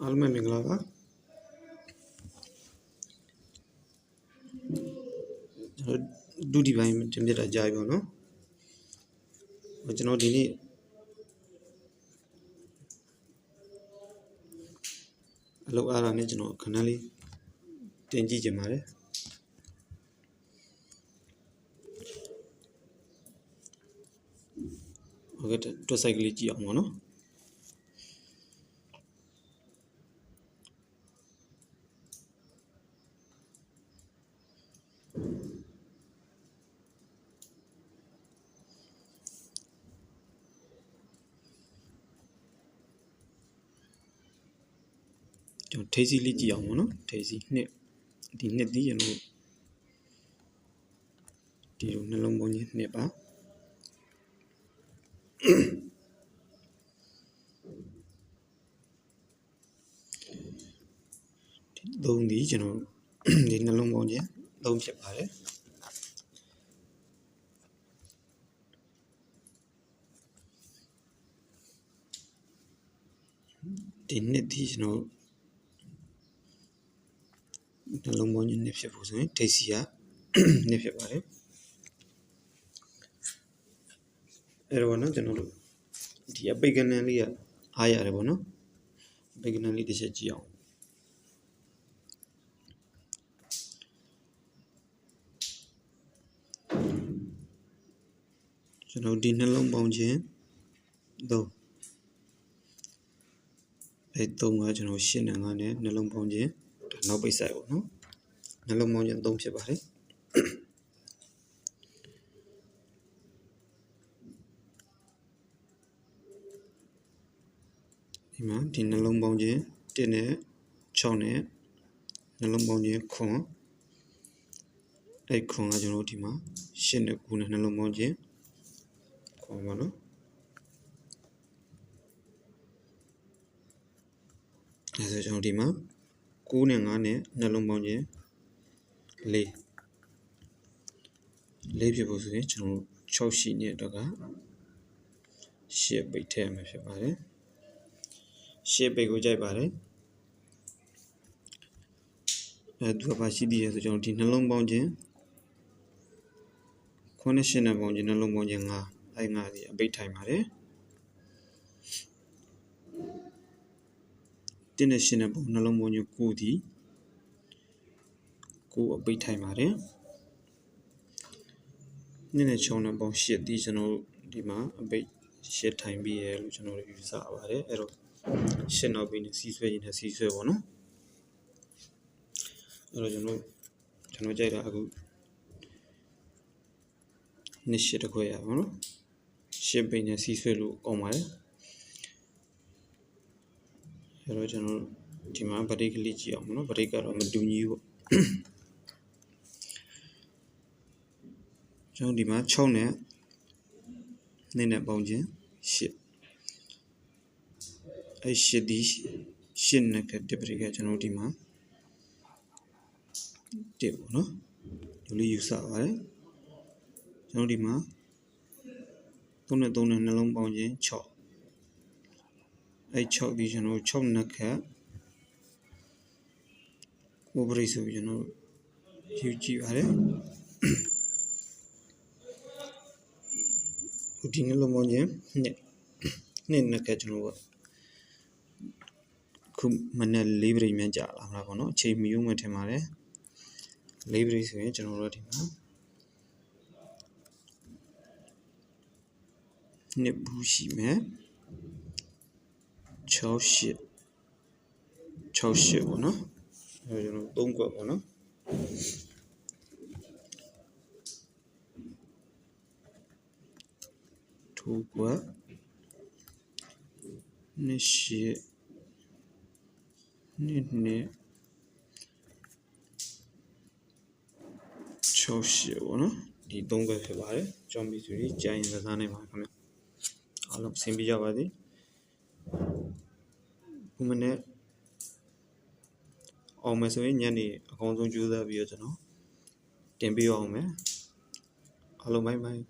အားလုံးပဲမင်္ဂလာပါဒုတိယပိုင်းတင်ပြတာကြာပြီပေါ့နော်ကျွန်တော်ဒီနေ့အလုပ်အားရနဲ့ကျွန်တော်ခဏလေးတင်ကြည့်ကြပါတယ်ဟုတ်ကဲ့တွက်ဆိုင်ကလေးကြည့်အောင်ပေါ့နော်ကျွန်တော်ထိစီလေးကြည့်အောင်ပေါ့နော်ထိစီနှစ်ဒီနှစ်ဒီကျွန်တော်ဒီလိုနှလုံးပေါင်းချင်းနှစ်ပါသုံးဒီကျွန်တော်ဒီနှလုံးပေါင်းချင်းသုံးဖြစ်ပါတယ်ဒီနှစ်ဒီကျွန်တော်နှလုံးပေါင်းချင်းနှစ်ဖြစ်ဖို့ဆိုရင်ထိစီကနှစ်ဖြစ်ပါတယ်အဲ့တော့နော်ကျွန်တော်တို့ဒီအပိတ်ကနန်းလေးကအားရတယ်ပေါ့နော်အပိတ်ကနန်းလေးတစ်ချက်ကြည့်အောင်ကျွန်တော်ဒီနှလုံးပေါင်းခြင်း3အဲ3ကကျွန်တော်ရှင်းနေငါနဲ့နှလုံးပေါင်းခြင်းနောက်ပိတ်ဆိုင်ပေါ့နော်နှလုံးပေါင်းခြင်း3ဖြစ်ပါတယ်ဒီမှာဒီနှလုံးပေါင်းခြင်း1နဲ့6နဲ့နှလုံးပေါင်းခြင်း9အဲ့9ကကျွန်တော်ဒီမှာ8နဲ့9နဲ့နှလုံးပေါင်းခြင်း9ပါနော်အဲဆိုကျွန်တော်ဒီမှာ9နဲ့9နဲ့နှလုံးပေါင်းခြင်း4ဖြစ်ဖို့ဆိုရင်ကျွန်တော်6ရှိနေတဲ့အတွက်က8ပိတ်ထည့်ရမှာဖြစ်ပါတယ်8ပိတ်ကိုကြိုက်ပါတယ်သူကပါရှိသေးတယ်ဆိုကျွန်တော်ဒီနှလုံးပေါင်းခြင်း9နဲ့8နဲ့ပေါင်းခြင်းနှလုံးပေါင်းခြင်း5အဲ5ဒီအပိတ်ထိုင်ပါတယ်1နဲ့8နဲ့ပေါင်းနှလုံးပေါင်းခြင်း9ဒီ9အပိတ်ထိုင်ပါတယ်2နဲ့6နဲ့ပေါင်း8ဒီကျွန်တော်ဒီမှာအပိတ်8ထိုင်ပြီးရလို့ကျွန်တော်တို့ယူဆပါတယ်အဲ့တော့8နောက်ပြီးနေစီးဆွဲရင်စီးဆွဲပေါ့နော်အဲ့တော့ကျွန်တော်ကြိုက်တာအခုနှစ်8တခွဲရပါနော်8ပိတ်နဲ့စီးဆွဲလို့ကောင်းပါတယ်အဲ့တော့ကျွန်တော်ဒီမှာဗရိတ်ကလေးကြည့်အောင်နော်ဗရိတ်ကတော့မတူညီဘူးပေါ့ကျွန်တော်ဒီမှာ6နဲ့2နဲ့ပေါင်းခြင်း8အဲ့8ဒီ8နဲ့ကတပရိကကျွန်တော်ဒီမှာ1ပေါ့နော်ဒီလိုယူဆပါတယ်ကျွန်တော်ဒီမှာ3နဲ့3နဲ့နှလုံးပေါင်းခြင်း6အဲ့6ဒီကျွန်တော်6နဲ့ကကိုပရိဆိုပြီးကျွန်တော်ယူကြည့်ပါတယ်ဒီနှလုံးပေါင်းခြင်းနှစ်နဲ့ကကျွန်တော်ခုမနေ့4ပရိမြန်ကြာလာမှာပေါ့နော်အချိန်မီဦးမှထင်ပါတယ်4ပရိဆိုရင်ကျွန်တော်တို့ဒီမှာနှစ်ဘူးရှိမယ်68ပေါ့နော်အဲကျွန်တော်3ကွက်ပေါ့နော်2ကွက်နှစ်8နှစ်နဲ့68ပေါ့နော်ဒီ3ကွက်ဖြစ်ပါတယ်ကြောင်းပြီးဆိုရင်ကြာရင်ကစားနိုင်ပါခင်ဗျအားလုံးအဆင်ပြေကြပါစေခုမနေ့အောင်မယ်ဆိုရင်ညနေအကောင်းဆုံးကြိုးစားပြီးတော့ကျွန်တော်တင်ပြအောင်မယ်အားလုံးဘိုင်